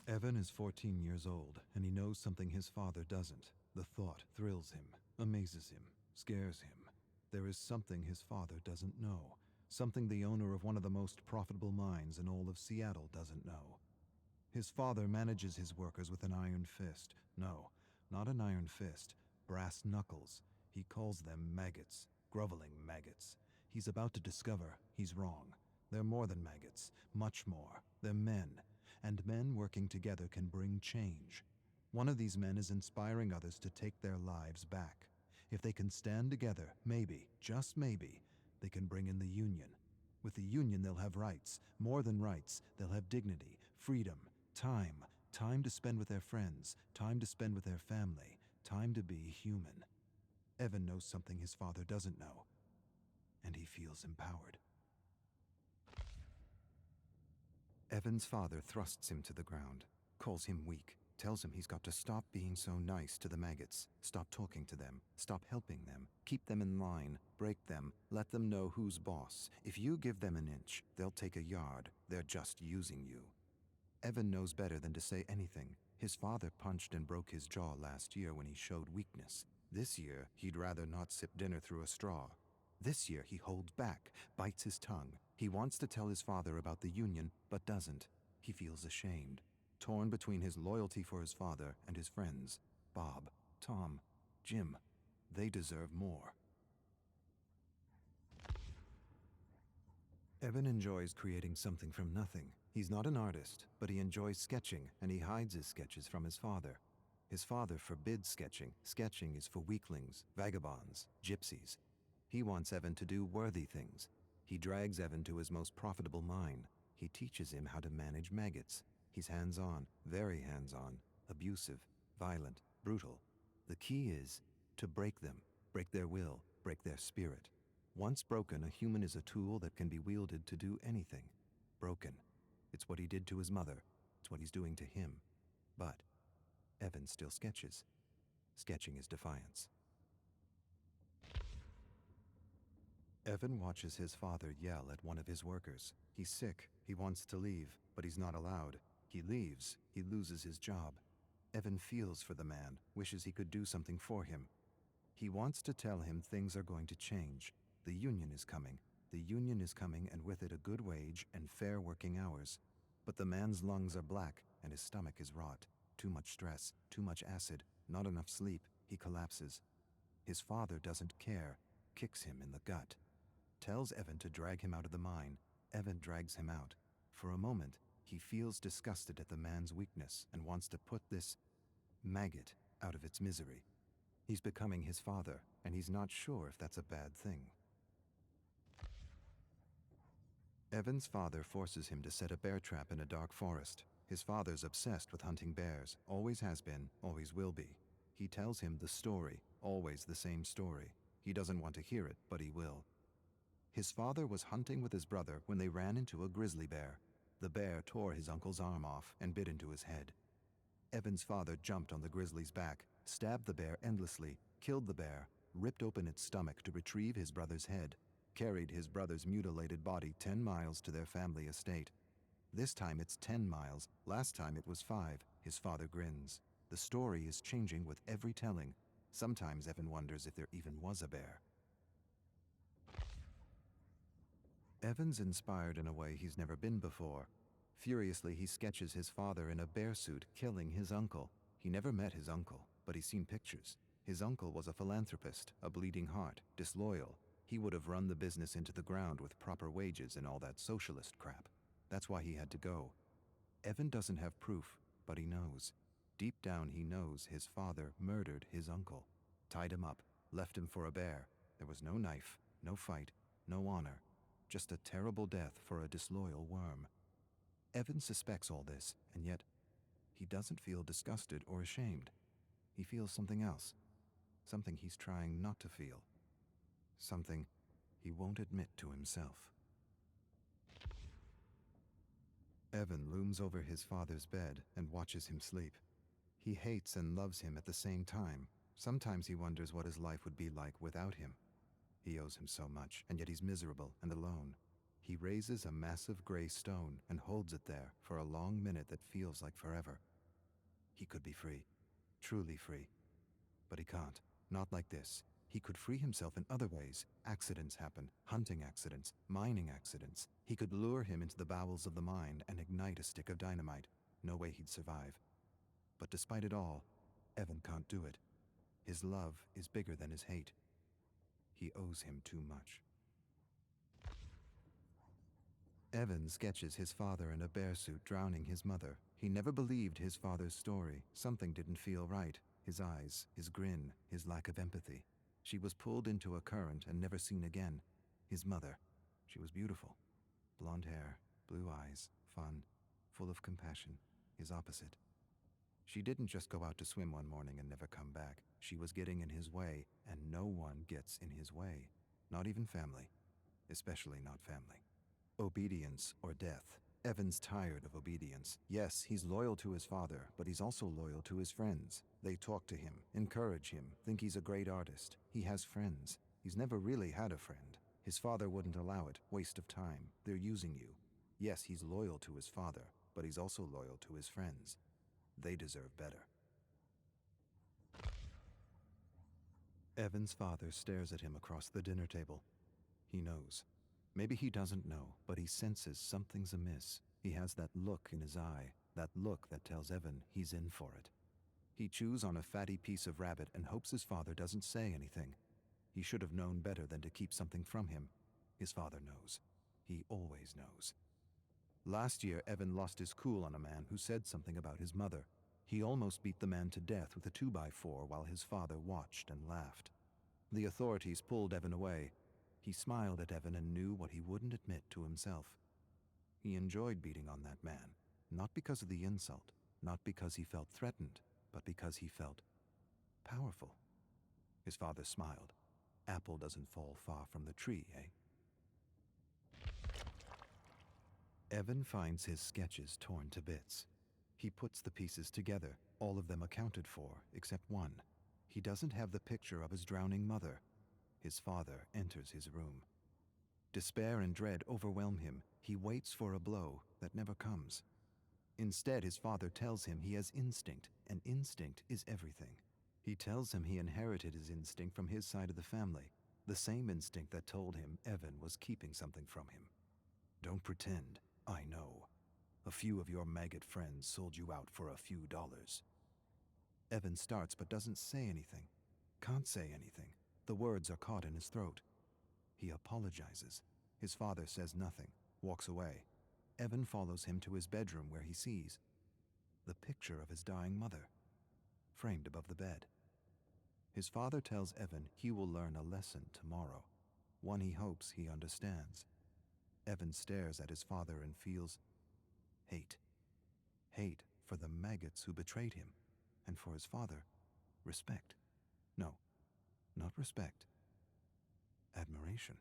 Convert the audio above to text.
Evan is 14 years old, and he knows something his father doesn't. The thought thrills him, amazes him, scares him. There is something his father doesn't know, something the owner of one of the most profitable mines in all of Seattle doesn't know. His father manages his workers with an iron fist. No, not an iron fist, brass knuckles. He calls them maggots, groveling maggots. He's about to discover he's wrong. They're more than maggots, much more. They're men, and men working together can bring change. One of these men is inspiring others to take their lives back. If they can stand together, maybe, just maybe, they can bring in the union. With the union, they'll have rights. More than rights, they'll have dignity, freedom, time to spend with their friends, time to spend with their family, time to be human. Evan knows something his father doesn't know, and he feels empowered. Evan's father thrusts him to the ground, calls him weak, tells him he's got to stop being so nice to the maggots, stop talking to them, stop helping them, keep them in line, break them, let them know who's boss. If you give them an inch, they'll take a yard. They're just using you. Evan knows better than to say anything. His father punched and broke his jaw last year when he showed weakness. This year, he'd rather not sip dinner through a straw. This year, he holds back, bites his tongue. He wants to tell his father about the union, but doesn't. He feels ashamed, torn between his loyalty for his father and his friends. Bob, Tom, Jim, they deserve more. Evan enjoys creating something from nothing. He's not an artist, but he enjoys sketching, and he hides his sketches from his father. His father forbids sketching. Sketching is for weaklings, vagabonds, gypsies. He wants Evan to do worthy things. He drags Evan to his most profitable mine. He teaches him how to manage maggots. He's hands-on, very hands-on, abusive, violent, brutal. The key is to break them, break their will, break their spirit. Once broken, a human is a tool that can be wielded to do anything. Broken. It's what he did to his mother. It's what he's doing to him. But Evan still sketches. Sketching is defiance. Evan watches his father yell at one of his workers. He's sick. He wants to leave, but he's not allowed. He leaves. He loses his job. Evan feels for the man, wishes he could do something for him. He wants to tell him things are going to change. The union is coming. The union is coming, and with it a good wage and fair working hours. But the man's lungs are black and his stomach is rot. Too much stress, too much acid, not enough sleep. He collapses. His father doesn't care, kicks him in the gut. Tells Evan to drag him out of the mine. Evan drags him out. For a moment, he feels disgusted at the man's weakness and wants to put this maggot out of its misery. He's becoming his father, and he's not sure if that's a bad thing. Evan's father forces him to set a bear trap in a dark forest. His father's obsessed with hunting bears, always has been, always will be. He tells him the story, always the same story. He doesn't want to hear it, but he will. His father was hunting with his brother when they ran into a grizzly bear. The bear tore his uncle's arm off and bit into his head. Evan's father jumped on the grizzly's back, stabbed the bear endlessly, killed the bear, ripped open its stomach to retrieve his brother's head, carried his brother's mutilated body 10 miles to their family estate. This time it's 10 miles, last time it was 5, his father grins. The story is changing with every telling. Sometimes Evan wonders if there even was a bear. Evan's inspired in a way he's never been before. Furiously, he sketches his father in a bear suit killing his uncle. He never met his uncle, but he's seen pictures. His uncle was a philanthropist, a bleeding heart, disloyal. He would have run the business into the ground with proper wages and all that socialist crap. That's why he had to go. Evan doesn't have proof, but he knows. Deep down he knows his father murdered his uncle, tied him up, left him for a bear. There was no knife, no fight, no honor, just a terrible death for a disloyal worm. Evan suspects all this, and yet he doesn't feel disgusted or ashamed. He feels something else, something he's trying not to feel, something he won't admit to himself. Evan looms over his father's bed and watches him sleep. He hates and loves him at the same time. Sometimes he wonders what his life would be like without him. He owes him so much, and yet he's miserable and alone. He raises a massive gray stone and holds it there for a long minute that feels like forever. He could be free, truly free. But he can't. Not like this. He could free himself in other ways. Accidents happen, hunting accidents, mining accidents. He could lure him into the bowels of the mine and ignite a stick of dynamite. No way he'd survive. But despite it all, Evan can't do it. His love is bigger than his hate. He owes him too much. Evan sketches his father in a bear suit drowning his mother. He never believed his father's story. Something didn't feel right. His eyes, his grin, his lack of empathy. She was pulled into a current and never seen again. His mother. She was beautiful. Blonde hair, blue eyes, fun, full of compassion. His opposite. She didn't just go out to swim one morning and never come back. She was getting in his way, and no one gets in his way. Not even family. Especially not family. Obedience or death. Evan's tired of obedience. Yes, he's loyal to his father, but he's also loyal to his friends. They talk to him, encourage him, think he's a great artist. He has friends. He's never really had a friend. His father wouldn't allow it. Waste of time. They're using you. Yes, he's loyal to his father, but he's also loyal to his friends. They deserve better. Evan's father stares at him across the dinner table. He knows. Maybe he doesn't know, but he senses something's amiss. He has that look in his eye, that look that tells Evan he's in for it. He chews on a fatty piece of rabbit and hopes his father doesn't say anything. He should have known better than to keep something from him. His father knows. He always knows. Last year, Evan lost his cool on a man who said something about his mother. He almost beat the man to death with a 2x4 while his father watched and laughed. The authorities pulled Evan away. He smiled at Evan and knew what he wouldn't admit to himself. He enjoyed beating on that man, not because of the insult, not because he felt threatened, but because he felt powerful. His father smiled. Apple doesn't fall far from the tree, eh? Evan finds his sketches torn to bits. He puts the pieces together, all of them accounted for, except one. He doesn't have the picture of his drowning mother. His father enters his room. Despair and dread overwhelm him. He waits for a blow that never comes. Instead, his father tells him he has instinct, and instinct is everything. He tells him he inherited his instinct from his side of the family, the same instinct that told him Evan was keeping something from him. Don't pretend. I know. A few of your maggot friends sold you out for a few dollars. Evan starts but doesn't say anything. Can't say anything. The words are caught in his throat. He apologizes. His father says nothing, walks away. Evan follows him to his bedroom where he sees the picture of his dying mother, framed above the bed. His father tells Evan he will learn a lesson tomorrow, one he hopes he understands. Evan stares at his father and feels hate. Hate for the maggots who betrayed him, and for his father, respect. No, not respect. Admiration.